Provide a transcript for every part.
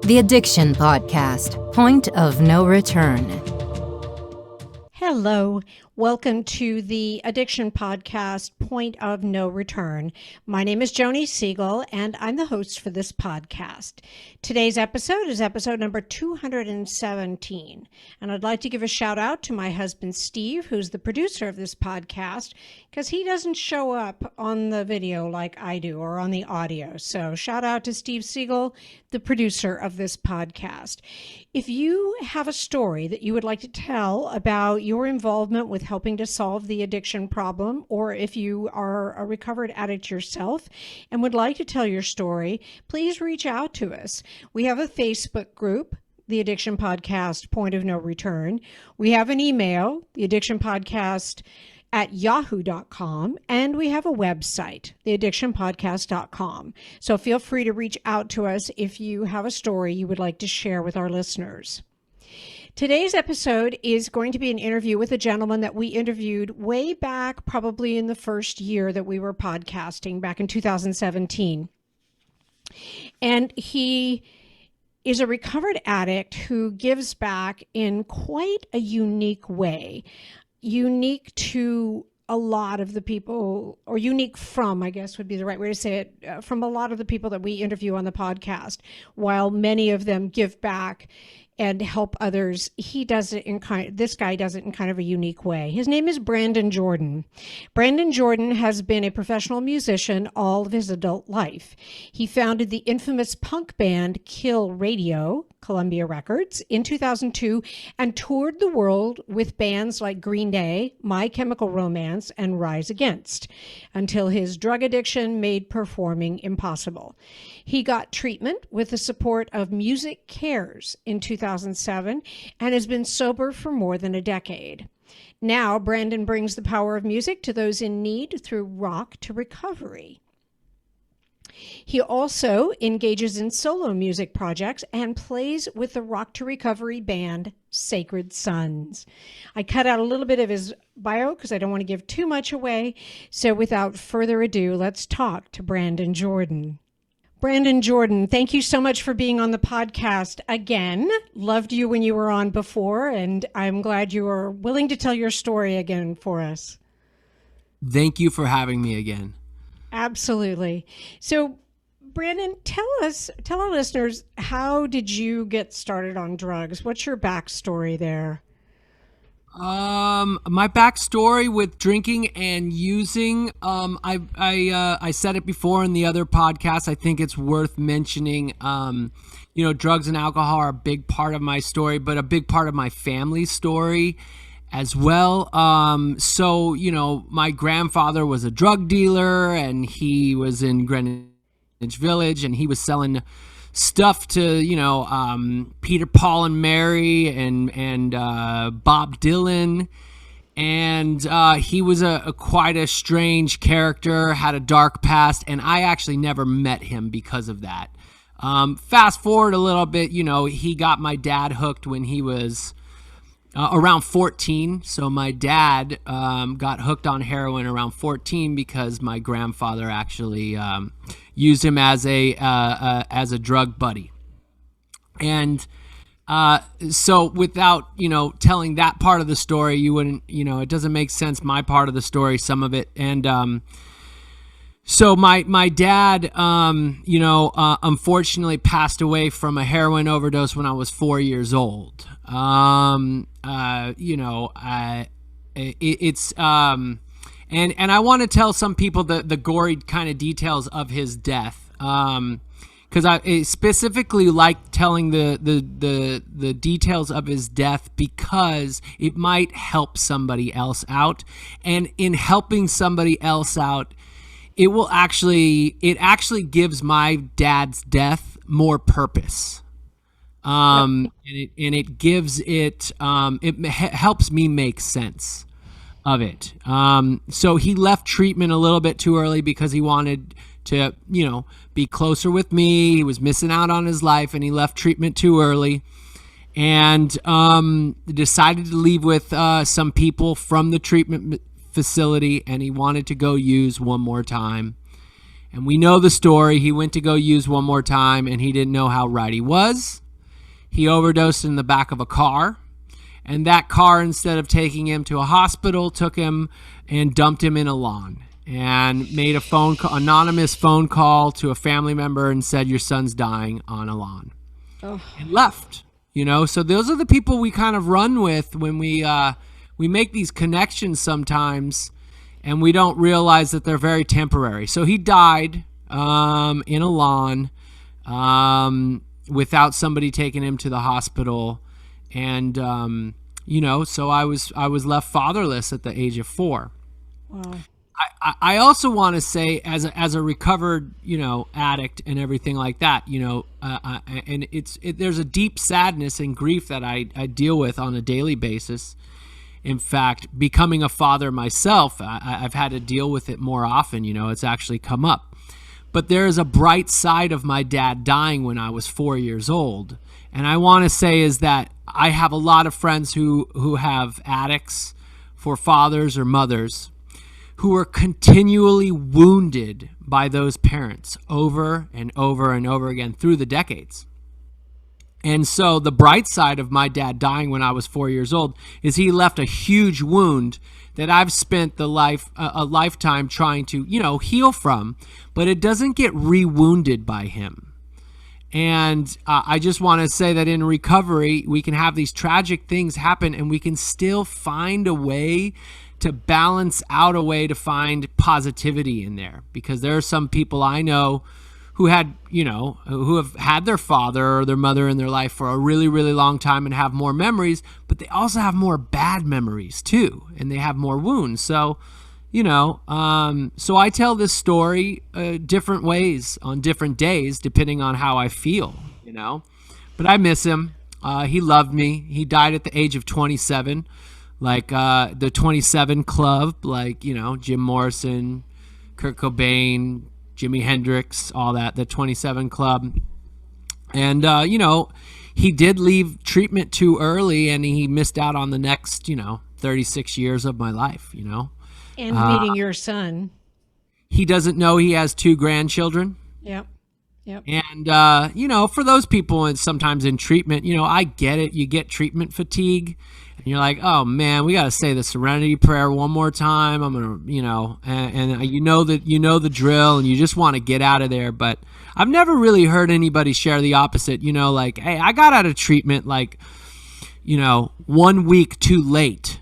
The Addiction Podcast, Point of No Return. Hello. Welcome to the Addiction Podcast, Point of No Return. My name is Joni Siegel, and I'm the host for this podcast. Today's episode is episode number 217, and I'd like to give a shout out to my husband, Steve, who's the producer of this podcast, because he doesn't show up on the video like I do or on the audio. So shout out to Steve Siegel, the producer of this podcast. If you have a story that you would like to tell about your involvement with helping to solve the addiction problem, or if you are a recovered addict yourself and would like to tell your story, please reach out to us. We have a Facebook group, The Addiction Podcast, Point of No Return. We have an email, theaddictionpodcast@yahoo.com, and we have a website, theaddictionpodcast.com. So feel free to reach out to us if you have a story you would like to share with our listeners. Today's episode is going to be an interview with a gentleman that we interviewed way back, probably in the first year that we were podcasting, back in 2017. And he is a recovered addict who gives back in quite a unique way. Unique to a lot of the people, or unique from, I guess would be the right way to say it, from a lot of the people that we interview on the podcast. While many of them give back and help others, he does it this guy does it in kind of a unique way. His name is Brandon Jordan. Brandon Jordan has been a professional musician all of his adult life. He founded the infamous punk band KillRadio, Columbia Records, in 2002 and toured the world with bands like Green Day, My Chemical Romance, and Rise Against, until his drug addiction made performing impossible. He got treatment with the support of MusicCares in 2007 and has been sober for more than a decade. Now, Brandon brings the power of music to those in need through Rock to Recovery. He also engages in solo music projects and plays with the Rock to Recovery band Sacred Sons. I cut out a little bit of his bio because I don't want to give too much away. So without further ado, let's talk to Brandon Jordan. Brandon Jordan, thank you so much for being on the podcast again. Loved you when you were on before, and I'm glad you are willing to tell your story again for us. Thank you for having me again. Absolutely. So, Brandon, tell our listeners, how did you get started on drugs? What's your backstory there? My backstory with drinking and using, I said it before in the other podcast. I think it's worth mentioning. Drugs and alcohol are a big part of my story, but a big part of my family's story as well. My grandfather was a drug dealer, and he was in Greenwich Village, and he was selling stuff to, Peter, Paul, and Mary, and Bob Dylan. And he was quite a strange character, had a dark past, and I actually never met him because of that. Fast forward a little bit, he got my dad hooked when he was around 14. So my dad got hooked on heroin around 14 because my grandfather actually used him as a drug buddy. And so without, telling that part of the story, you wouldn't, it doesn't make sense, my part of the story, some of it. And so my dad, unfortunately passed away from a heroin overdose when I was 4 years old. And I want to tell some people the gory kind of details of his death. Because I specifically like telling the details of his death because it might help somebody else out. And in helping somebody else out, it actually gives my dad's death more purpose. And it gives it helps me make sense of it. So he left treatment a little bit too early because he wanted to, be closer with me. He was missing out on his life, and he left treatment too early, and decided to leave with some people from the treatment facility, and he wanted to go use one more time. And we know the story. He went to go use one more time, and he didn't know how right he was. He overdosed in the back of a car. And that car, instead of taking him to a hospital, took him and dumped him in a lawn and made a anonymous phone call to a family member and said, your son's dying on a lawn. Oh. And left. So those are the people we kind of run with when we make these connections sometimes, and we don't realize that they're very temporary. So he died in a lawn without somebody taking him to the hospital. And, so I was left fatherless at the age of 4. Wow. I also want to say, as a recovered, addict and everything like that, and there's a deep sadness and grief that I deal with on a daily basis. In fact, becoming a father myself, I've had to deal with it more often. It's actually come up. But there is a bright side of my dad dying when I was 4 years old. And I want to say is that I have a lot of friends who have addicts for fathers or mothers who are continually wounded by those parents over and over and over again through the decades. And so the bright side of my dad dying when I was 4 years old is he left a huge wound that I've spent a lifetime trying to, heal from, but it doesn't get re-wounded by him. And I just want to say that in recovery, we can have these tragic things happen and we can still find a way to balance out, a way to find positivity in there. Because there are some people I know who have had their father or their mother in their life for a really, really long time and have more memories, but they also have more bad memories too, and they have more wounds. So, so I tell this story different ways on different days, depending on how I feel, But I miss him. He loved me. He died at the age of 27, like the 27 Club, like, Jim Morrison, Kurt Cobain, Jimi Hendrix, all that, the 27 Club. And, he did leave treatment too early, and he missed out on the next, 36 years of my life, And meeting your son. He doesn't know he has 2 grandchildren. Yep. And, for those people, and sometimes in treatment, I get it. You get treatment fatigue. And you're like, oh, man, we got to say the Serenity Prayer one more time. I'm going to, and the drill, and you just want to get out of there. But I've never really heard anybody share the opposite, like, hey, I got out of treatment like, 1 week too late.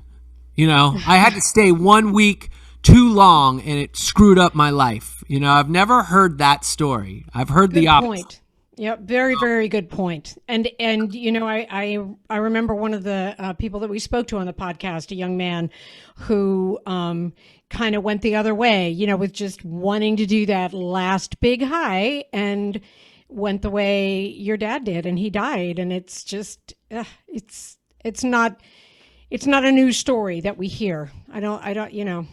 I had to stay 1 week too long, and it screwed up my life. I've never heard that story. I've heard the opposite. Point. Yep, very, very good point. And I remember one of the people that we spoke to on the podcast, a young man who kind of went the other way, with just wanting to do that last big high, and went the way your dad did, and he died. And it's just, it's not a news story that we hear. I don't.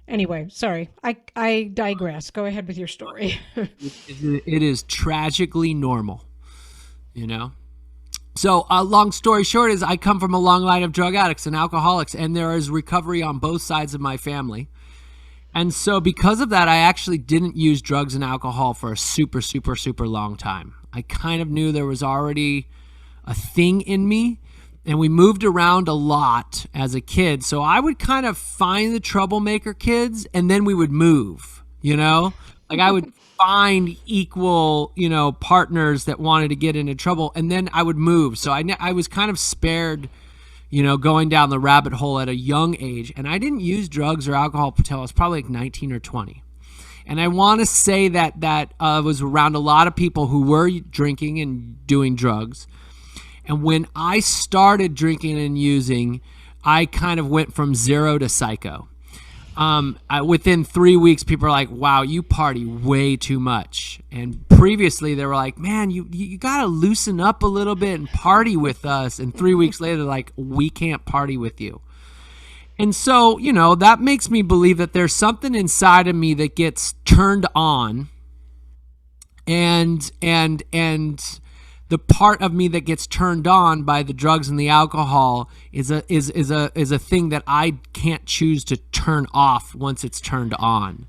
Anyway, sorry, I digress. Go ahead with your story. It is tragically normal, So long story short is I come from a long line of drug addicts and alcoholics, and there is recovery on both sides of my family. And so because of that, I actually didn't use drugs and alcohol for a super, super, super long time. I kind of knew there was already a thing in me. And we moved around a lot as a kid. So I would kind of find the troublemaker kids, and then we would move, Like I would find equal, partners that wanted to get into trouble, and then I would move. So I was kind of spared, going down the rabbit hole at a young age. And I didn't use drugs or alcohol until I was probably like 19 or 20. And I want to say that was around a lot of people who were drinking and doing drugs. And when I started drinking and using, I kind of went from 0 to psycho. Within 3 weeks, people are like, wow, you party way too much. And previously, they were like, man, you got to loosen up a little bit and party with us. And 3 weeks later, they're like, we can't party with you. And so, that makes me believe that there's something inside of me that gets turned on. And the part of me that gets turned on by the drugs and the alcohol is a thing that I can't choose to turn off once it's turned on.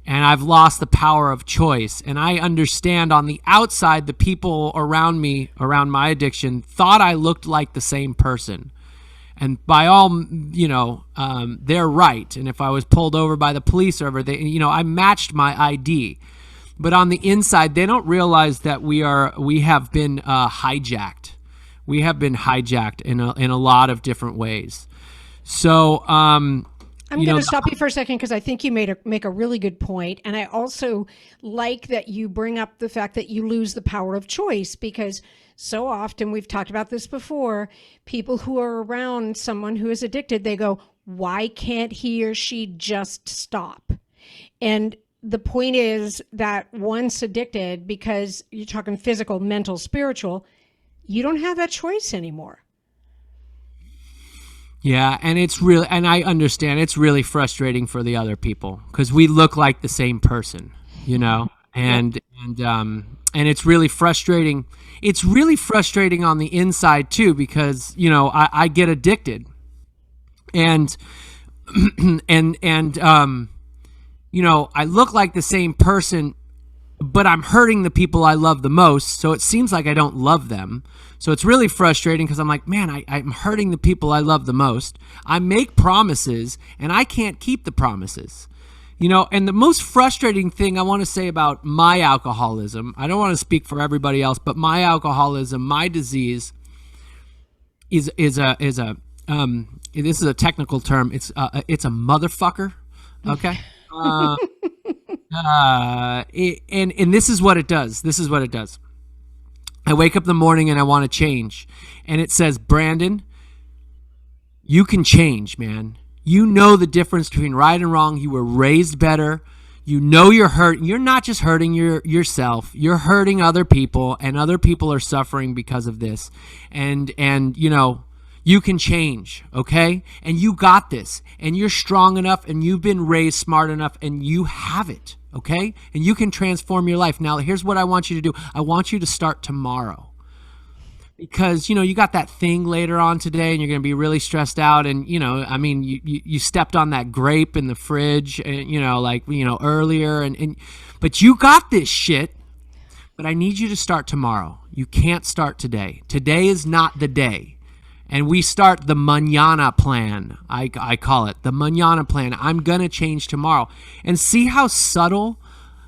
and I've lost the power of choice. And I understand on the outside, the people around me, around my addiction, thought I looked like the same person. And by all, they're right. And if I was pulled over by the police or whatever, I matched my ID. But on the inside, they don't realize that we have been hijacked. We have been hijacked in a lot of different ways. So, I'm going to stop you for a second because I think you make a really good point. And I also like that you bring up the fact that you lose the power of choice, because so often, we've talked about this before, people who are around someone who is addicted, they go, why can't he or she just stop? And the point is that once addicted, because you're talking physical, mental, spiritual, you don't have that choice anymore. Yeah, and and I understand it's really frustrating for the other people because we look like the same person, and it's really frustrating. It's really frustrating on the inside too, because I get addicted, and I look like the same person, but I'm hurting the people I love the most. So it seems like I don't love them. So it's really frustrating because I'm like, man, I'm hurting the people I love the most. I make promises and I can't keep the promises. And the most frustrating thing I want to say about my alcoholism, I don't want to speak for everybody else, but my alcoholism, my disease this is a technical term. It's a motherfucker. Okay. And this is what it does. This is what it does. I wake up in the morning and I want to change. And it says, Brandon, you can change, man. You know the difference between right and wrong. You were raised better. You're hurting. You're not just hurting yourself. You're hurting other people, and other people are suffering because of this. And you can change, okay? And you got this. And you're strong enough, and you've been raised smart enough, and you have it, okay? And you can transform your life. Now, here's what I want you to do. I want you to start tomorrow. Because, you got that thing later on today and you're going to be really stressed out. And, you stepped on that grape in the fridge, and, earlier. But you got this shit. But I need you to start tomorrow. You can't start today. Today is not the day. And we start the mañana plan. I call it the mañana plan. I'm going to change tomorrow. And see how subtle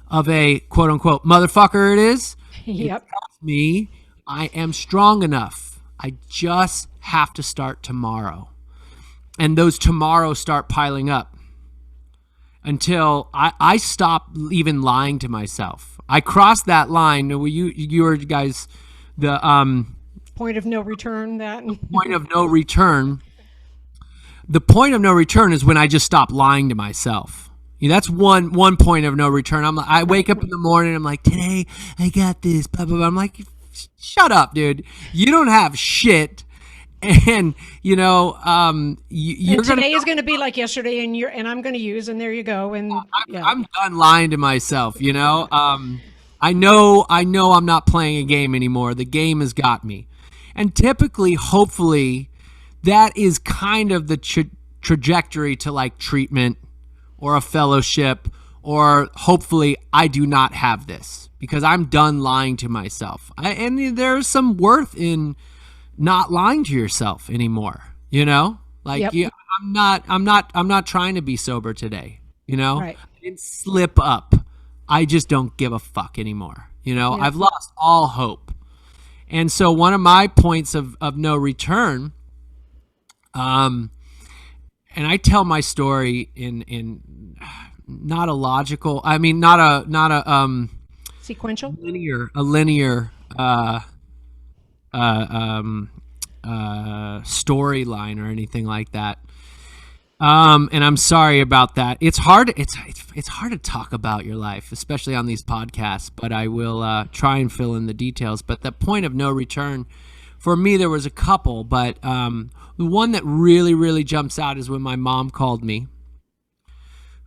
of a quote unquote motherfucker it is? Yep. It tells me I am strong enough. I just have to start tomorrow. And those tomorrows start piling up until I stop even lying to myself. I crossed that line. You were guys, the point of no return. Point of no return. The point of no return is when I just stop lying to myself. That's one point of no return. I wake up in the morning. I'm like, today I got this. Blah, blah, blah. I'm like, shut up, dude. You don't have shit. And you're today is going to be like yesterday, and I'm going to use, and there you go. And I'm done lying to myself. I know I'm not playing a game anymore. The game has got me. And typically, hopefully, that is kind of the trajectory to like treatment or a fellowship, or hopefully I do not have this because I'm done lying to myself. And there's some worth in not lying to yourself anymore. Like yep. I'm not trying to be sober today. Right. I didn't slip up. I just don't give a fuck anymore. Yeah. I've lost all hope. And so one of my points of no return, and I tell my story in not a logical, not a sequential, linear storyline or anything like that. And I'm sorry about that. It's hard to talk about your life, especially on these podcasts, but I will try and fill in the details. But the point of no return, for me, there was a couple, but the one that really, really jumps out is when my mom called me,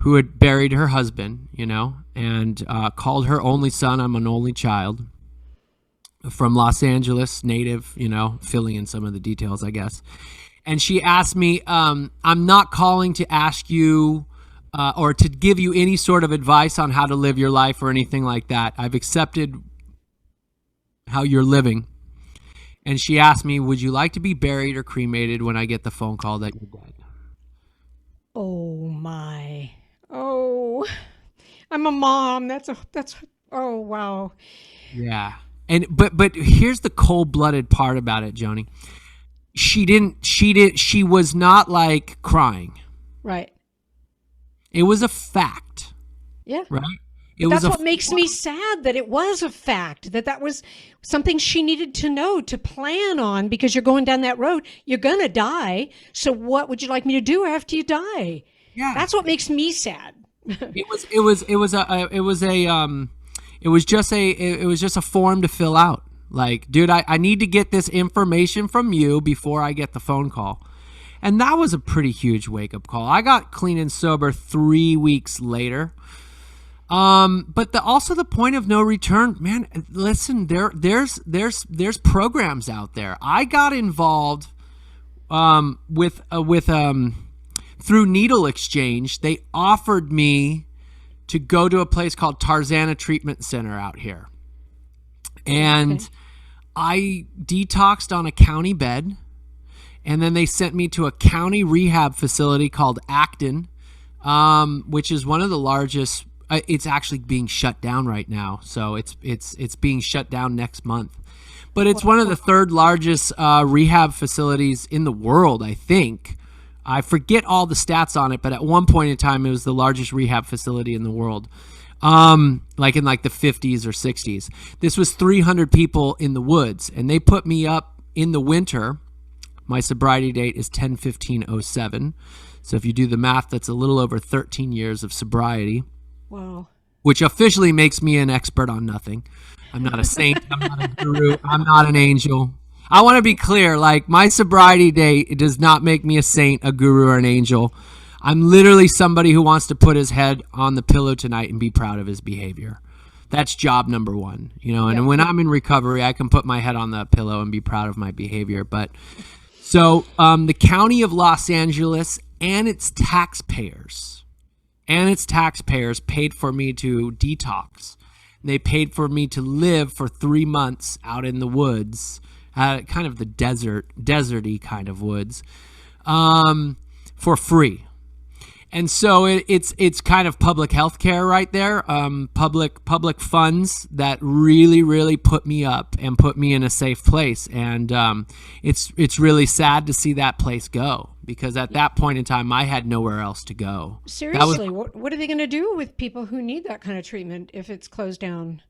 who had buried her husband, and called her only son. I'm an only child from Los Angeles, native, filling in some of the details, I guess. And she asked me, I'm not calling to ask you or to give you any sort of advice on how to live your life or anything like that. I've accepted how you're living. And she asked me, would you like to be buried or cremated when I get the phone call that you're dead? Oh my. Oh, I'm a mom. Oh, wow. Yeah. And but here's the cold-blooded part about it, Joni. She was not like crying. Right. It was a fact. Yeah. Right? That's what makes me sad, that it was a fact, that was something she needed to know, to plan on, because you're going down that road. You're going to die. So what would you like me to do after you die? Yeah. That's what makes me sad. It was just a form to fill out. Like, dude, I need to get this information from you before I get the phone call. And that was a pretty huge wake-up call. I got clean and sober 3 weeks later. But also the point of no return, man, listen, there's programs out there. I got involved, through Needle Exchange. They offered me to go to a place called Tarzana Treatment Center out here. And I detoxed on a county bed, and then they sent me to a county rehab facility called Acton, which is one of the largest. It's actually being shut down right now, so it's being shut down next month. But it's one of the third largest rehab facilities in the world, I think. I forget all the stats on it, but at one point in time, it was the largest rehab facility in the world, like in the 50s or 60s. This was 300 people in the woods, and they put me up in the winter. My sobriety date is 10/15/07. So if you do the math, that's a little over 13 years of sobriety. Wow. Which officially makes me an expert on nothing. I'm not a saint. I'm not a guru. I'm not an angel. I want to be clear. Like, my sobriety date, it does not make me a saint, a guru, or an angel. I'm literally somebody who wants to put his head on the pillow tonight and be proud of his behavior. That's job number one, and when I'm in recovery, I can put my head on the pillow and be proud of my behavior. But so the county of Los Angeles and its taxpayers paid for me to detox. They paid for me to live for 3 months out in the woods, kind of the deserty kind of woods, for free. And so it's kind of public health care right there, public funds that really, really put me up and put me in a safe place. And it's really sad to see that place go, because at that point in time, I had nowhere else to go. Seriously, what are they going to do with people who need that kind of treatment if it's closed down?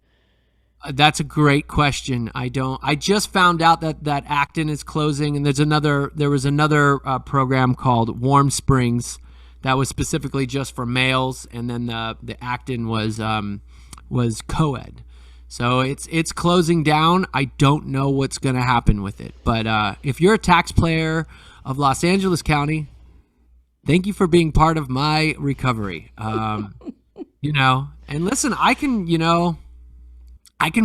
That's a great question. I just found out that Acton is closing, and there was another program called Warm Springs that was specifically just for males, and then the Acton was co-ed. So it's closing down. I don't know what's going to happen with it. But if you're a taxpayer of Los Angeles County, thank you for being part of my recovery. And listen, I can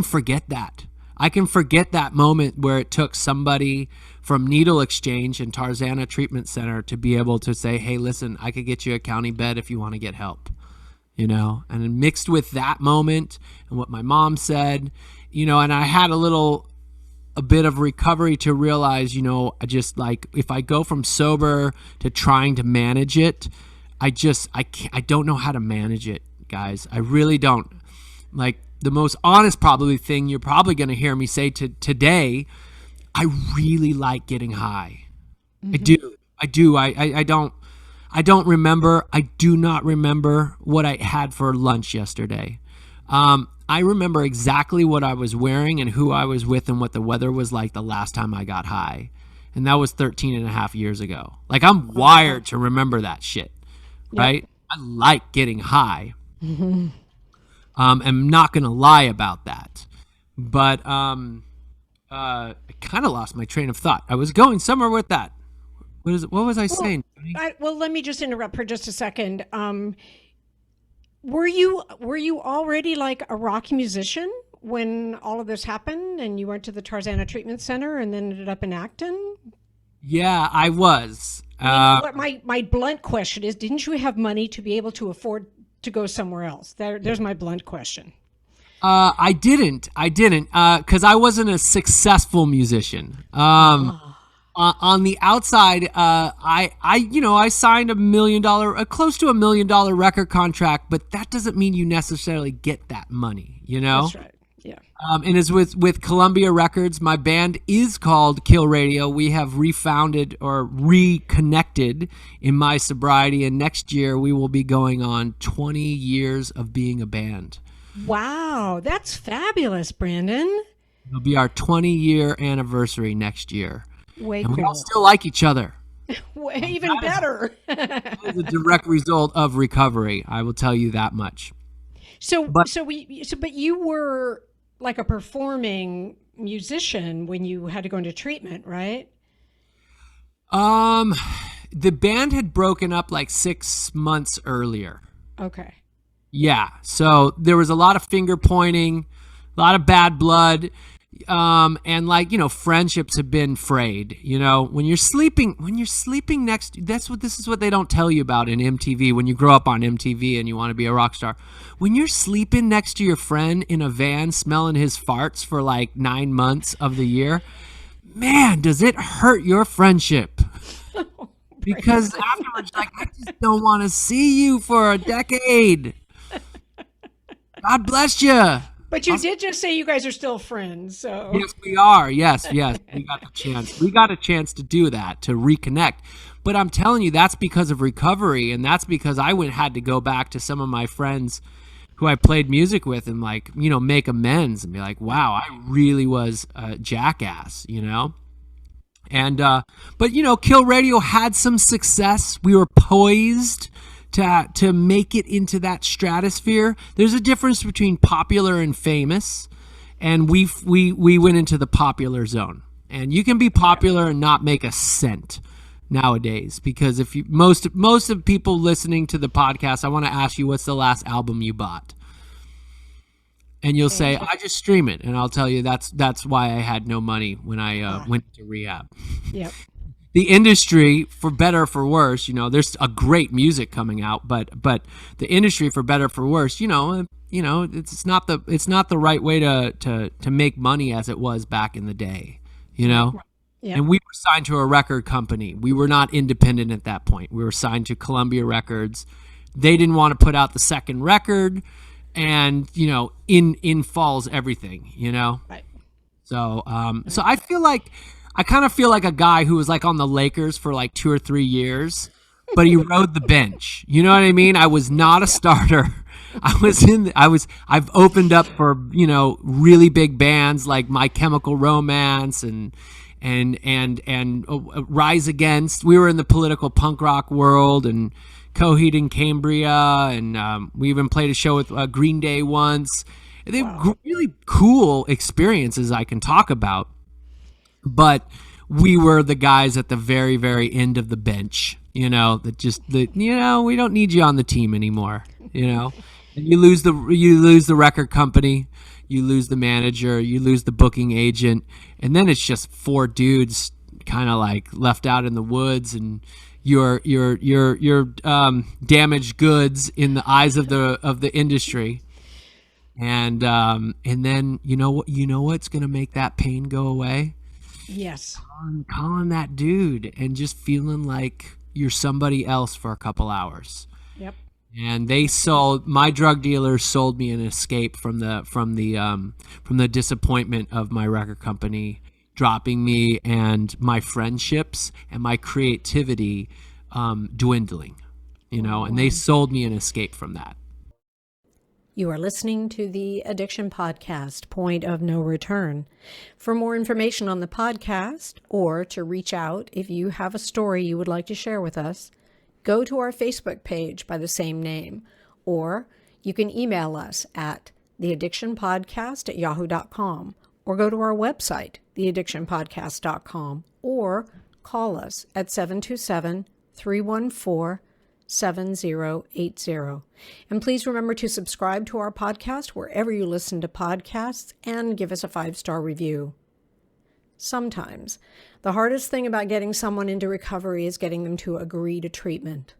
forget that. I can forget that moment where it took somebody from Needle Exchange and Tarzana Treatment Center to be able to say, hey, listen, I could get you a county bed if you want to get help, and mixed with that moment and what my mom said, and I had a bit of recovery to realize, I just, like, if I go from sober to trying to manage it, I don't know how to manage it, guys. I really don't. Like, the most honest probably thing you're probably going to hear me say today, I really like getting high. Mm-hmm. I do. I don't remember. I do not remember what I had for lunch yesterday. I remember exactly what I was wearing and who I was with and what the weather was like the last time I got high. And that was 13 and a half years ago. Like, I'm wired to remember that shit, right? Yep. I like getting high. Mm-hmm. I'm not going to lie about that. But I kind of lost my train of thought. I was going somewhere with that. What was I saying? Well, let me just interrupt for just a second. Were you already like a rock musician when all of this happened, and you went to the Tarzana Treatment Center and then ended up in Acton? Yeah, I was. What my blunt question is, didn't you have money to be able to afford to go somewhere else? There's my blunt question. I didn't, because I wasn't a successful musician. On the outside, I signed close to $1 million record contract, but that doesn't mean you necessarily get that money, That's right. Yeah. And as with Columbia Records, my band is called KillRadio. We have refounded or reconnected in my sobriety, and next year we will be going on 20 years of being a band. Wow, that's fabulous, Brandon. It'll be our 20-year anniversary next year. Way and cool. We all still like each other. Even better. That is a direct result of recovery. I will tell you that much. But you were like a performing musician when you had to go into treatment, right? The band had broken up like 6 months earlier. Okay. Yeah. So there was a lot of finger pointing, a lot of bad blood. And friendships have been frayed, when you're sleeping next, this is what they don't tell you about in MTV when you grow up on MTV and you want to be a rock star. When you're sleeping next to your friend in a van smelling his farts for like 9 months of the year, man, does it hurt your friendship? Because afterwards, I just don't want to see you for a decade. God bless you. But you did just say you guys are still friends, so. Yes, we are. Yes. We got the chance. We got a chance to do that, to reconnect. But I'm telling you, that's because of recovery, and that's because I had to go back to some of my friends who I played music with and make amends and be like, wow, I really was a jackass, And but KillRadio had some success. We were poised to make it into that stratosphere. There's a difference between popular and famous, and we went into the popular zone. And you can be popular and not make a cent nowadays, because if you most of people listening to the podcast, I want to ask you, what's the last album you bought? And you'll say, I just stream it, and I'll tell you that's why I had no money when I went to rehab. Yep. The industry, for better or for worse, there's a great music coming out, but the industry, for better or for worse, it's not the right way to make money as it was back in the day, Yep. And we were signed to a record company. We were not independent at that point. We were signed to Columbia Records. They didn't want to put out the second record, and in falls everything, Right. So I kind of feel like a guy who was like on the Lakers for like 2 or 3 years, but he rode the bench. You know what I mean? I was not a starter. I've opened up for, really big bands like My Chemical Romance and Rise Against. We were in the political punk rock world, and Coheed and Cambria, and we even played a show with Green Day once. They were really cool experiences I can talk about. But we were the guys at the very, very end of the bench, we don't need you on the team anymore, And you lose the record company, you lose the manager, you lose the booking agent, and then it's just 4 dudes kind of like left out in the woods, and you're damaged goods in the eyes of the industry. And then what's going to make that pain go away? Yes. Calling that dude and just feeling like you're somebody else for a couple hours. Yep. And my drug dealers sold me an escape from the disappointment of my record company dropping me, and my friendships and my creativity dwindling, and they sold me an escape from that. You are listening to the Addiction Podcast, Point of No Return. For more information on the podcast, or to reach out if you have a story you would like to share with us, go to our Facebook page by the same name, or you can email us at theaddictionpodcast@yahoo.com, or go to our website, theaddictionpodcast.com, or call us at 727-314-7080. And please remember to subscribe to our podcast wherever you listen to podcasts, and give us a 5-star review. sometimes. The hardest thing about getting someone into recovery is getting them to agree to treatment.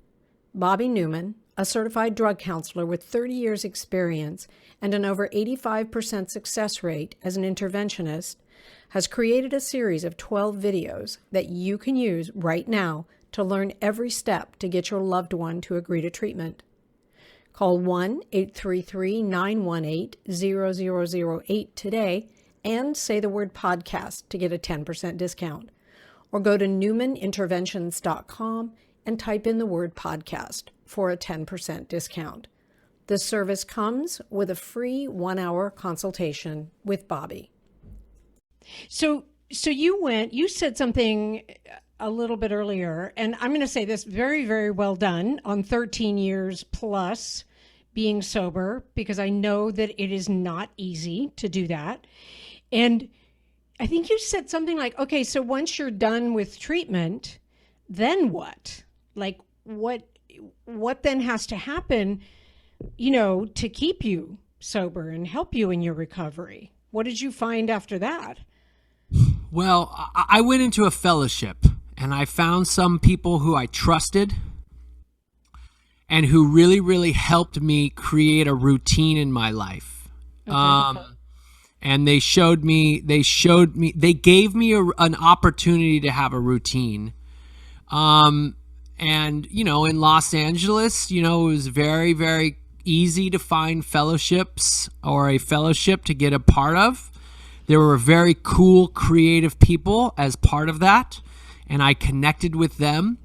Bobby Newman, a certified drug counselor with 30 years experience and an over 85% success rate as an interventionist, has created a series of 12 videos that you can use right now to learn every step to get your loved one to agree to treatment. Call 1-833-918-0008 today and say the word podcast to get a 10% discount. Or go to newmaninterventions.com and type in the word podcast for a 10% discount. This service comes with a free 1-hour consultation with Bobby. So you said something a little bit earlier, and I'm going to say this: very, very well done on 13 years plus being sober, because I know that it is not easy to do that. And I think you said something like, okay, so once you're done with treatment, then what? Like what then has to happen, to keep you sober and help you in your recovery? What did you find after that? Well, I went into a fellowship and I found some people who I trusted and who really, really helped me create a routine in my life. Okay. And they gave me an opportunity to have a routine. And, in Los Angeles, it was very, very easy to find fellowships or a fellowship to get a part of. There were very cool, creative people as part of that, and I connected with them.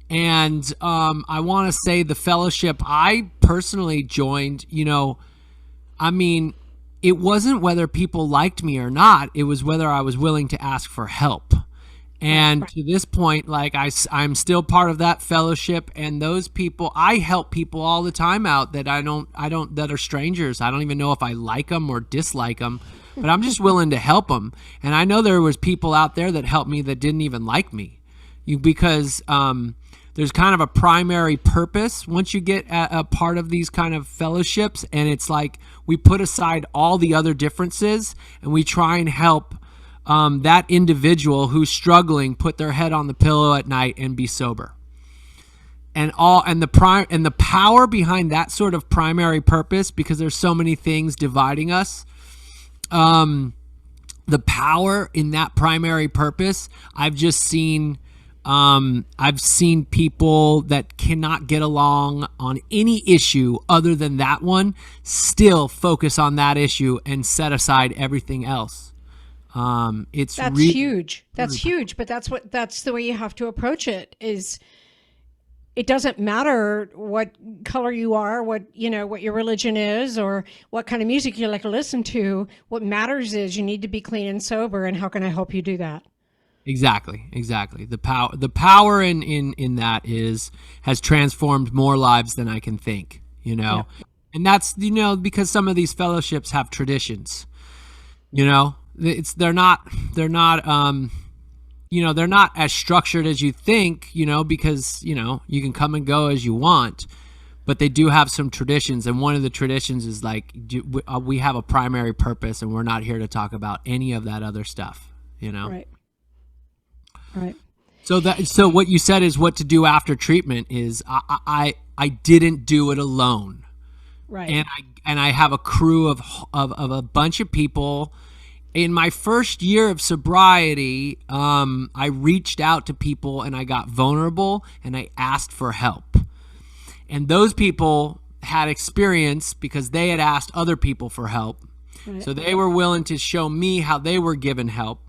And I want to say the fellowship I personally joined, it wasn't whether people liked me or not. It was whether I was willing to ask for help. And to this point, I'm still part of that fellowship, and those people, I help people all the time out that that are strangers. I don't even know if I like them or dislike them, but I'm just willing to help them. And I know there was people out there that helped me that didn't even like me, because there's kind of a primary purpose once you get a part of these kind of fellowships, and it's like we put aside all the other differences and we try and help that individual who's struggling put their head on the pillow at night and be sober. And the power behind that sort of primary purpose, because there's so many things dividing us, the power in that primary purpose, I've seen people that cannot get along on any issue other than that one still focus on that issue and set aside everything else. That's huge. That's huge. But that's the way you have to approach it. Is it doesn't matter what color you are, what your religion is, or what kind of music you like to listen to. What matters is you need to be clean and sober, and how can I help you do that? Exactly. The power in that has transformed more lives than I can think, Yeah. And that's, because some of these fellowships have traditions, they're not as structured as you think, because, you can come and go as you want, but they do have some traditions. And one of the traditions is we have a primary purpose, and we're not here to talk about any of that other stuff, Right. So what you said is what to do after treatment is I didn't do it alone. Right. And I have a crew of a bunch of people. In my first year of sobriety, I reached out to people and I got vulnerable and I asked for help. And those people had experience because they had asked other people for help. Right. So they were willing to show me how they were given help.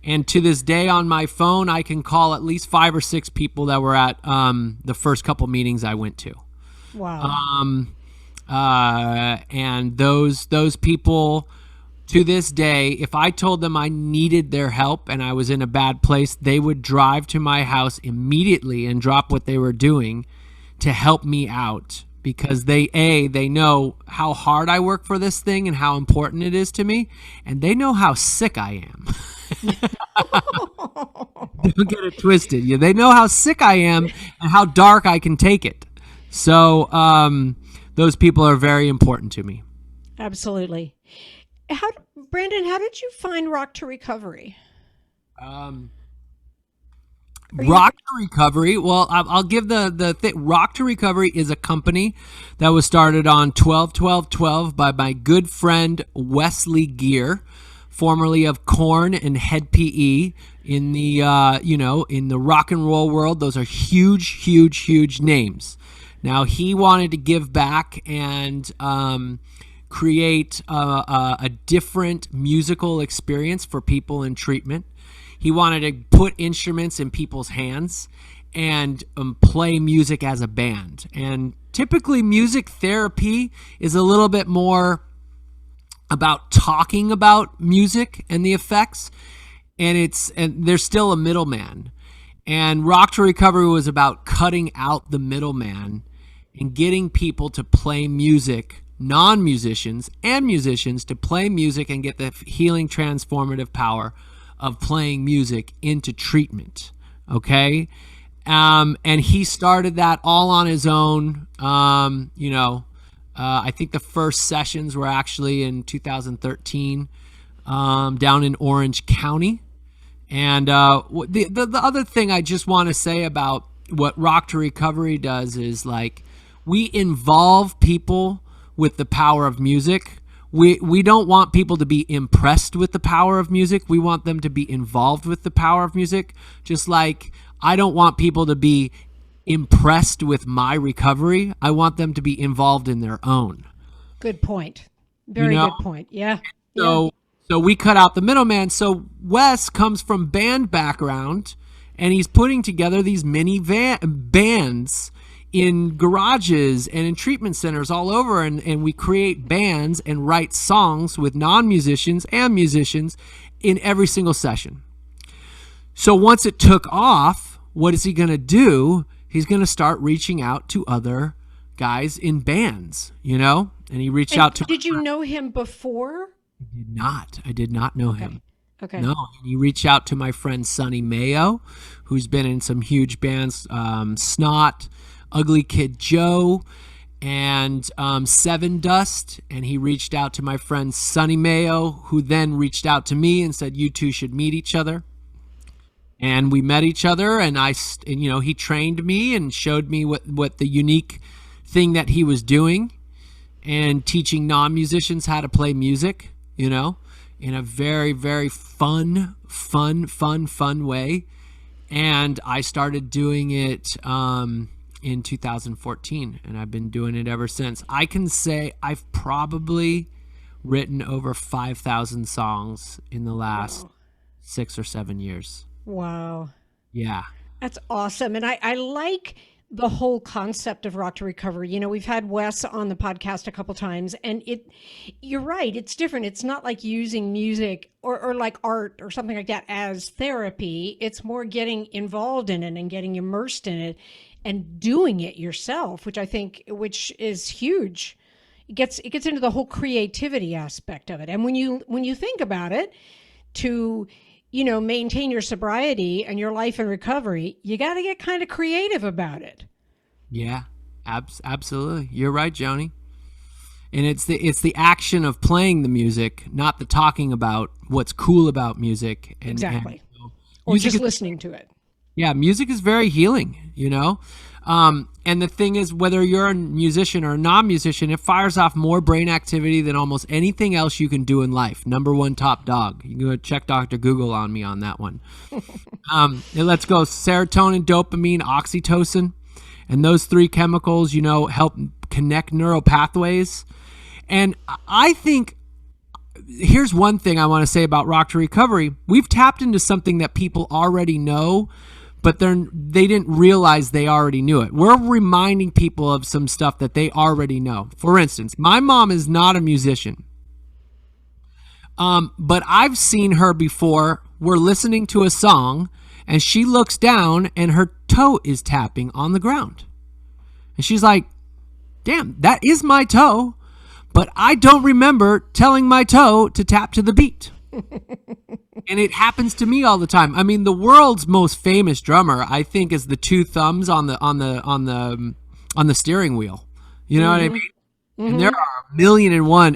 And to this day on my phone, I can call at least 5 or 6 people that were at the first couple meetings I went to. Wow. And those people, to this day, if I told them I needed their help and I was in a bad place, they would drive to my house immediately and drop what they were doing to help me out, because they know how hard I work for this thing and how important it is to me, and they know how sick I am. Don't get it twisted. They know how sick I am and how dark I can take it. So those people are very important to me. Absolutely. Brandon, how did you find Rock to Recovery? Rock to Recovery. Well, I'll give the thing. Rock to Recovery is a company that was started on 12/12/12 by my good friend Wesley Gear, formerly of Korn and Head PE. In the in the rock and roll world, those are huge names. Now he wanted to give back and create a different musical experience for people in treatment. He wanted to put instruments in people's hands and play music as a band. And typically music therapy is a little bit more about talking about music and the effects, and there's still a middleman. And Rock to Recovery was about cutting out the middleman and getting people to play music, non-musicians and musicians, to play music and get the healing transformative power of playing music into treatment. Okay. And he started that all on his own. I think the first sessions were actually in 2013 down in Orange County. And the other thing I just want to say about what Rock to Recovery does is, like, we involve people with the power of music. We don't want people to be impressed with the power of music. We want them to be involved with the power of music. Just like I don't want people to be impressed with my recovery. I want them to be involved in their own. Good point. Very good point. Yeah. So we cut out the middleman. So Wes comes from band background, and he's putting together these mini bands in garages and in treatment centers all over, and we create bands and write songs with non-musicians and musicians in every single session. So once it took off, what is he going to do? He's going to start reaching out to other guys in bands, and he reached out to... Did you know him before? I did not know him. Okay. No, he reached out to my friend Sonny Mayo, who's been in some huge bands, Snot, Ugly Kid Joe, and Seven Dust, and he reached out to my friend Sonny Mayo, who then reached out to me and said, you two should meet each other. And we met each other, and he trained me and showed me what the unique thing that he was doing, and teaching non-musicians how to play music, in a very, very fun way. And I started doing it in 2014, and I've been doing it ever since. I can say I've probably written over 5,000 songs in the last 6 or 7 years. Wow. Yeah. That's awesome. And I like the whole concept of Rock to Recovery. We've had Wes on the podcast a couple times, and you're right, it's different. It's not like using music or like art or something like that as therapy. It's more getting involved in it and getting immersed in it and doing it yourself, which is huge. It gets into the whole creativity aspect of it. And when you think about it, to maintain your sobriety and your life in recovery, you got to get kind of creative about it. Yeah, absolutely. You're right, Joni. And it's the action of playing the music, not the talking about what's cool about music. Exactly. Or just listening to it. Yeah, music is very healing, and the thing is, whether you're a musician or a non-musician, it fires off more brain activity than almost anything else you can do in life. Number one top dog. You can go check Dr. Google on me on that one. Let's go serotonin, dopamine, oxytocin. And those three chemicals, help connect neural pathways. And I think, here's one thing I want to say about Rock to Recovery. We've tapped into something that people already know, but they didn't realize they already knew it. We're reminding people of some stuff that they already know. For instance, my mom is not a musician, but I've seen her before. We're listening to a song, and she looks down, and her toe is tapping on the ground. And she's like, damn, that is my toe, but I don't remember telling my toe to tap to the beat. And it happens to me all the time. I mean, the world's most famous drummer, I think, is the two thumbs on the steering wheel. You know what I mean? Mm-hmm. And there are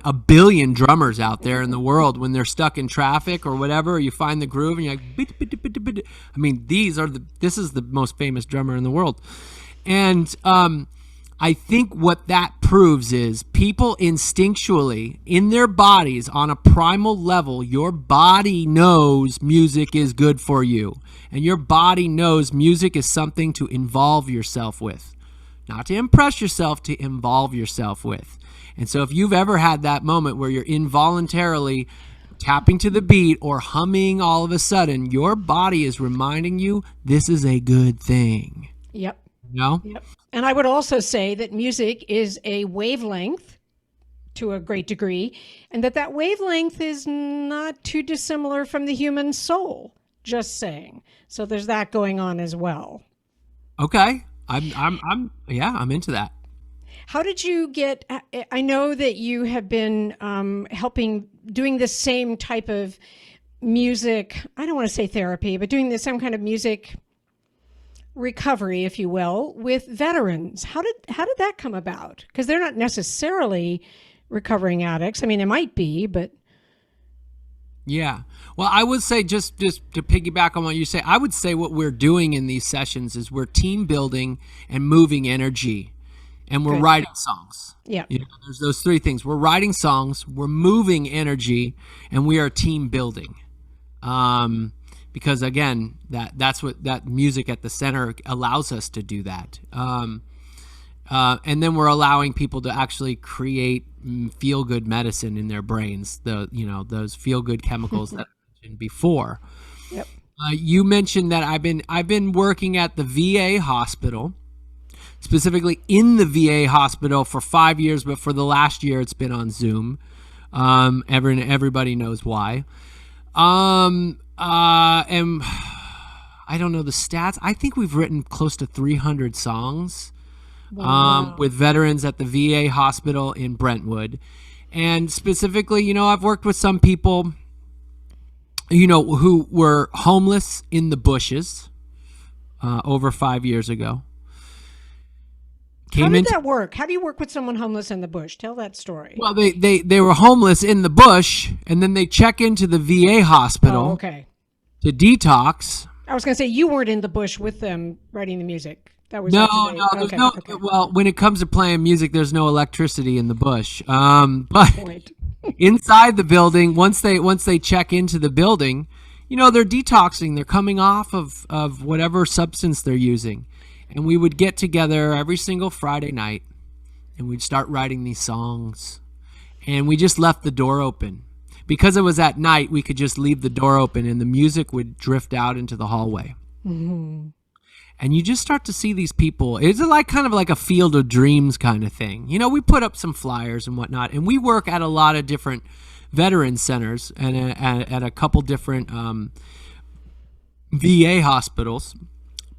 a billion drummers out there in the world. When they're stuck in traffic or whatever, you find the groove and you're like, bit, bit, bit, bit. I mean, this is the most famous drummer in the world. And I think what that proves is people instinctually in their bodies on a primal level, your body knows music is good for you. And your body knows music is something to involve yourself with. Not to impress yourself, to involve yourself with. And so if you've ever had that moment where you're involuntarily tapping to the beat or humming all of a sudden, your body is reminding you this is a good thing. Yep. No? Yep. And I would also say that music is a wavelength to a great degree, and that wavelength is not too dissimilar from the human soul. Just saying. So there's that going on as well. Okay. I'm into that. How did you get, I know that you have been doing the same type of music, I don't want to say therapy, but doing the same kind of music recovery, if you will, with veterans. How did that come about? Because they're not necessarily recovering addicts. I mean, it might be, but. Yeah. Well, I would say just to piggyback on what you say, I would say what we're doing in these sessions is we're team building and moving energy, and we're writing songs. Yeah. There's those three things. We're writing songs, we're moving energy, and we are team building. Because again, that's what that music at the center allows us to do that. And then we're allowing people to actually create feel-good medicine in their brains. Those feel-good chemicals that I mentioned before. Yep. You mentioned that I've been working at the VA hospital, specifically in the VA hospital for 5 years, but for the last year it's been on Zoom. Everybody knows why. And I don't know the stats. I think we've written close to 300 songs. Wow. With veterans at the VA hospital in Brentwood. And specifically, I've worked with some people, who were homeless in the bushes over 5 years ago. How did that work? How do you work with someone homeless in the bush? Tell that story. Well, they were homeless in the bush, and then they check into the VA hospital to detox. I was going to say, you weren't in the bush with them writing the music. That was no. Well, when it comes to playing music, there's no electricity in the bush. But inside the building, once they check into the building, they're detoxing. They're coming off of whatever substance they're using, and we would get together every single Friday night, and we'd start writing these songs, and we just left the door open because it was at night. We could just leave the door open, and the music would drift out into the hallway. Mm-hmm. And you just start to see these people. It's kind of like a field of dreams kind of thing. We put up some flyers and whatnot, and we work at a lot of different veteran centers and at a couple different VA hospitals.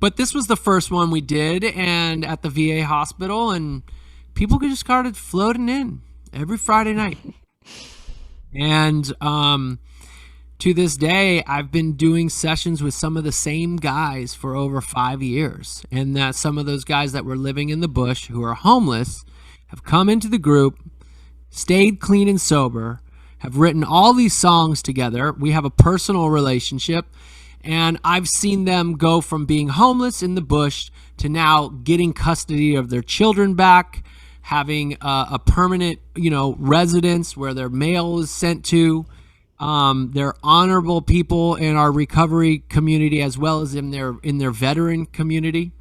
But this was the first one we did, and at the VA hospital, and people just started floating in every Friday night. And to this day, I've been doing sessions with some of the same guys for over 5 years. And that some of those guys that were living in the bush who are homeless have come into the group, stayed clean and sober, have written all these songs together. We have a personal relationship. And I've seen them go from being homeless in the bush to now getting custody of their children back, having a permanent, residence where their mail is sent to. They're honorable people in our recovery community as well as in their veteran community.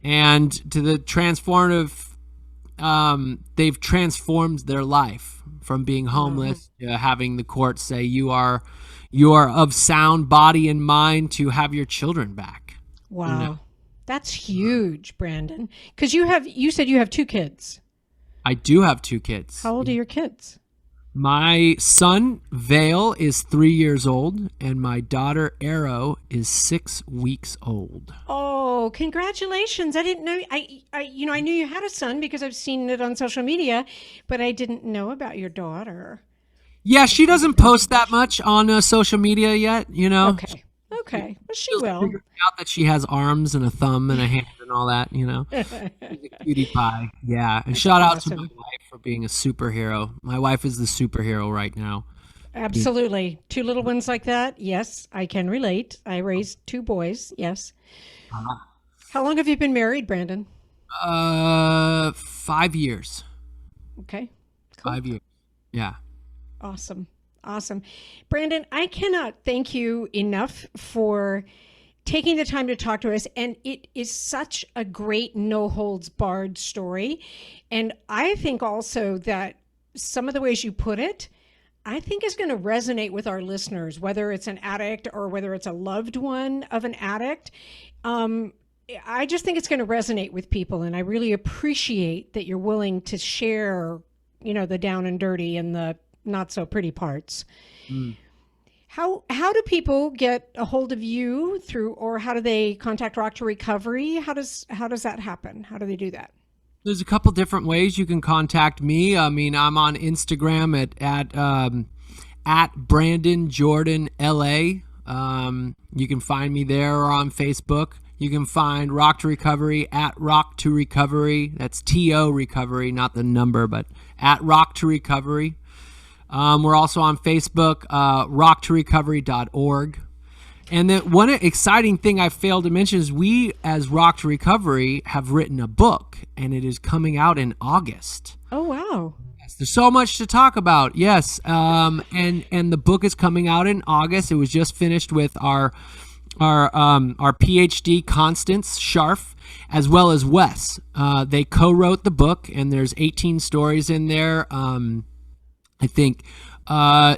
And to the transformative, they've transformed their life from being homeless to having the court say you are of sound body and mind to have your children back. Wow. That's huge, Brandon. Because you said you have 2 kids. I do have 2 kids. How old are your kids? My son, Vale, is 3 years old, and my daughter, Arrow, is 6 weeks old. Oh, congratulations. I didn't know. I knew you had a son because I've seen it on social media, but I didn't know about your daughter. Yeah, she doesn't post that much on social media yet, Okay. Okay. Well, she She'll will. figure out that she has arms and a thumb and a hand and all that, She's a cutie pie. Yeah. And shout out to my wife for being a superhero. My wife is the superhero right now. Absolutely. Two little ones like that. Yes, I can relate. I raised two boys. Yes. How long have you been married, Brandon? 5 years. Okay. Cool. 5 years. Yeah. Awesome. Awesome. Brandon, I cannot thank you enough for taking the time to talk to us. And it is such a great no holds barred story. And I think also that some of the ways you put it, I think is going to resonate with our listeners, whether it's an addict or whether it's a loved one of an addict. I just think it's going to resonate with people. And I really appreciate that you're willing to share, the down and dirty and the not so pretty parts. How do people get a hold of you or how do they contact Rock to Recovery? How does that happen? How do they do that? There's a couple different ways you can contact me. I mean, I'm on Instagram at Brandon Jordan LA. You can find me there, or on Facebook. You can find Rock to Recovery at Rock to Recovery. That's TO Recovery, not the number, but at Rock to Recovery. We're also on Facebook, rocktorecovery.org. And then one exciting thing I failed to mention is we, as Rock to Recovery, have written a book, and it is coming out in August. Oh, wow. Yes, there's so much to talk about. Yes. And the book is coming out in August. It was just finished with our PhD, Constance Scharf, as well as Wes. They co-wrote the book, and there's 18 stories in there. I think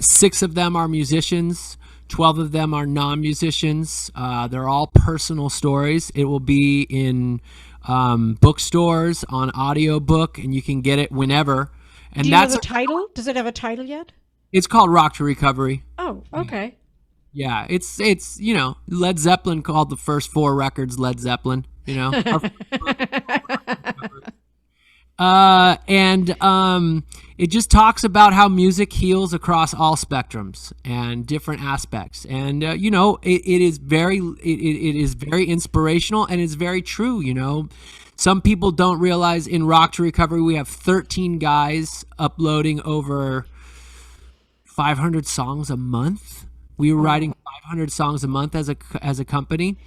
6 of them are musicians, 12 of them are non-musicians. They're all personal stories. It will be in bookstores, on audiobook, and you can get it whenever. And do you know the title? Does it have a title yet? It's called Rock to Recovery. Oh, okay. Yeah, it's Led Zeppelin called the first 4 records Led Zeppelin, it just talks about how music heals across all spectrums and different aspects. And it is very inspirational, and it's very true. Some people don't realize in Rock to Recovery we have 13 guys uploading over 500 songs a month. We were writing 500 songs a month as a company.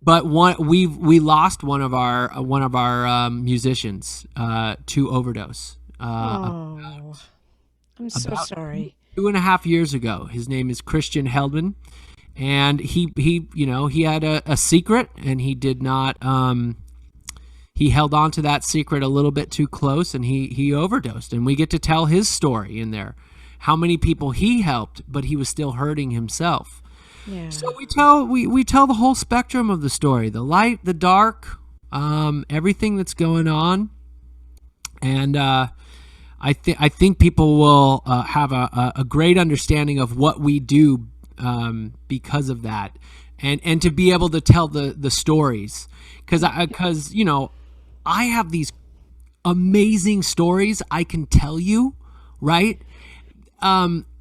But we lost one of our musicians to overdose. I'm so sorry. 2.5 years ago. His name is Christian Heldman, and he had a secret, and he did not. He held on to that secret a little bit too close, and he overdosed. And we get to tell his story in there, how many people he helped, but he was still hurting himself. Yeah. So we tell the whole spectrum of the story, the light, the dark, everything that's going on, and I think people will have a great understanding of what we do because of that, and to be able to tell the stories, because I have these amazing stories I can tell you, right?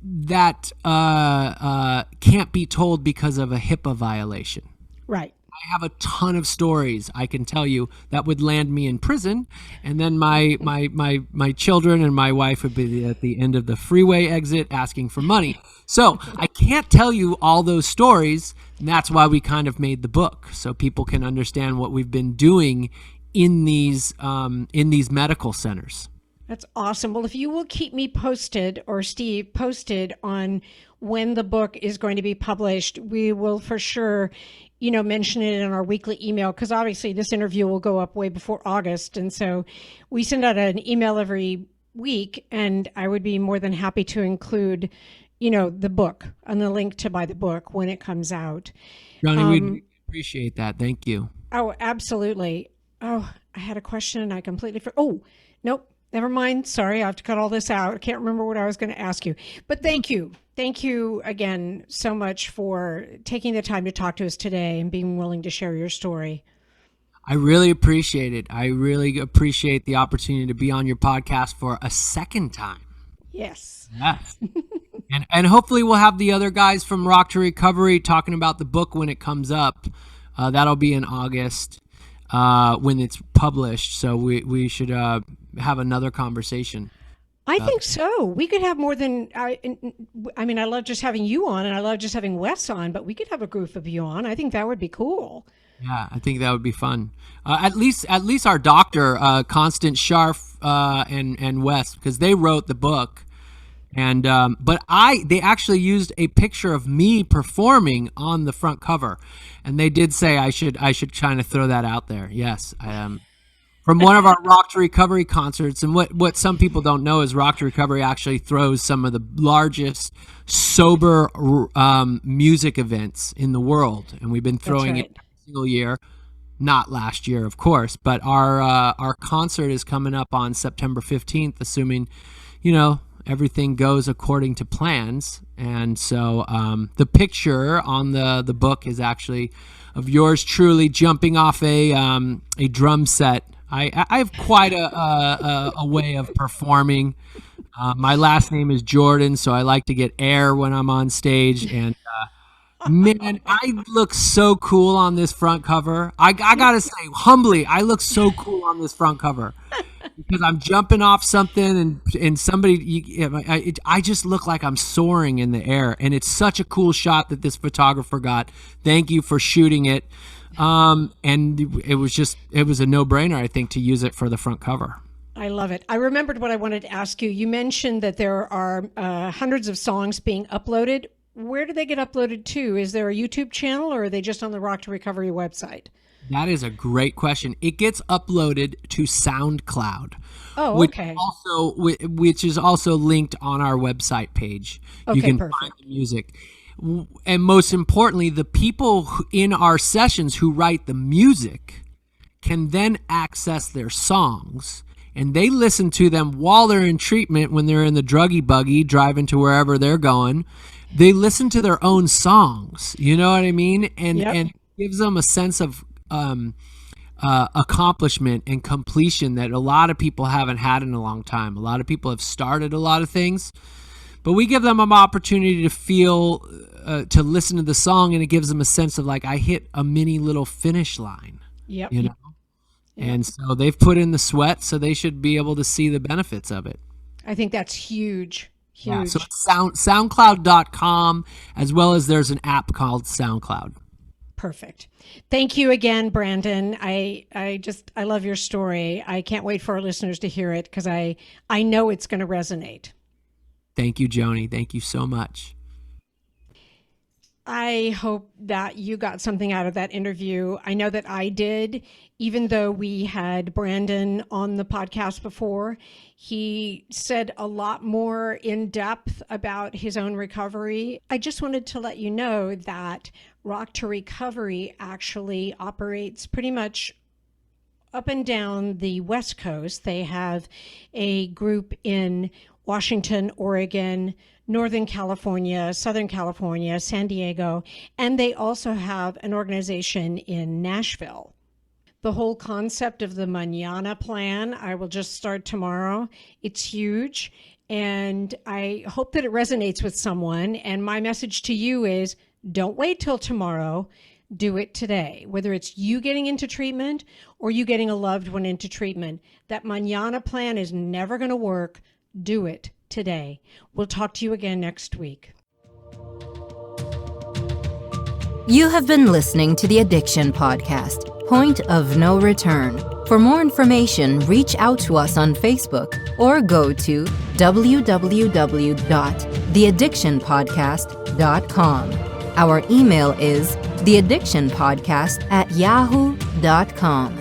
That can't be told because of a HIPAA violation. Right. I have a ton of stories I can tell you that would land me in prison, and then my children and my wife would be at the end of the freeway exit asking for money. So I can't tell you all those stories, and that's why we kind of made the book, so people can understand what we've been doing in these medical centers. That's awesome. Well, if you will keep me posted, or Steve posted, on when the book is going to be published, we will for sure, mention it in our weekly email, because obviously this interview will go up way before August. And so we send out an email every week, and I would be more than happy to include, the book and the link to buy the book when it comes out. Ronnie, we appreciate that. Thank you. Oh, absolutely. Oh, I had a question and I completely oh, nope. Never mind. Sorry, I have to cut all this out. I can't remember what I was going to ask you. But thank you. Thank you again so much for taking the time to talk to us today and being willing to share your story. I really appreciate it. I really appreciate the opportunity to be on your podcast for a second time. Yes. Yes. And hopefully we'll have the other guys from Rock to Recovery talking about the book when it comes up. That'll be in August when it's published. So we should have another conversation. I think so. We could have more than I mean, I love just having you on, and I love just having Wes on, but we could have a group of you on. I think that would be cool. Yeah, I think that would be fun. At least our doctor, Constance Scharf, and Wes, because they wrote the book, and but they actually used a picture of me performing on the front cover, and they did say I should kind of throw that out there. Yes, I am. From one of our Rock to Recovery concerts, and what some people don't know is Rock to Recovery actually throws some of the largest sober music events in the world, and we've been throwing it every single year. Not last year, of course, but our concert is coming up on September 15th, assuming, everything goes according to plans. And so the picture on the book is actually of yours truly jumping off a drum set. I have quite a way of performing. My last name is Jordan, so I like to get air when I'm on stage. And man, I look so cool on this front cover. I gotta say, humbly, I look so cool on this front cover because I'm jumping off something, and somebody, I just look like I'm soaring in the air. And it's such a cool shot that this photographer got. Thank you for shooting it. And it was a no-brainer, I think, to use it for the front cover. I love it. I remembered what I wanted to ask you. You mentioned that there are hundreds of songs being uploaded. Where do they get uploaded to? Is there a YouTube channel, or are they just on the Rock to Recovery website? That is a great question. It gets uploaded to SoundCloud. Oh, okay. Which is also linked on our website page. Okay, you can perfect. find the music. And most importantly, the people in our sessions who write the music can then access their songs, and they listen to them while they're in treatment, when they're in the druggy buggy driving to wherever they're going. They listen to their own songs. You know what I mean? And it gives them a sense of accomplishment and completion that a lot of people haven't had in a long time. A lot of people have started a lot of things, but we give them an opportunity to feel, to listen to the song, and it gives them a sense of like, I hit a mini little finish line. Yep. Yep. And so they've put in the sweat, so they should be able to see the benefits of it. I think that's huge. Huge. Yeah, so it's SoundCloud.com, as well as there's an app called SoundCloud. Perfect. Thank you again, Brandon. I love your story. I can't wait for our listeners to hear it, because I know it's going to resonate. Thank you, Joni. Thank you so much. I hope that you got something out of that interview. I know that I did, even though we had Brandon on the podcast before. He said a lot more in depth about his own recovery. I just wanted to let you know that Rock to Recovery actually operates pretty much up and down the West Coast. They have a group in Washington, Oregon, Northern California, Southern California, San Diego, and they also have an organization in Nashville. The whole concept of the Mañana plan, I will just start tomorrow. It's huge, and I hope that it resonates with someone. And my message to you is, don't wait till tomorrow. Do it today. Whether it's you getting into treatment or you getting a loved one into treatment, that Mañana plan is never going to work. Do it today. We'll talk to you again next week. You have been listening to the Addiction Podcast, Point of No Return. For more information, reach out to us on Facebook or go to www.theaddictionpodcast.com. Our email is theaddictionpodcast@yahoo.com.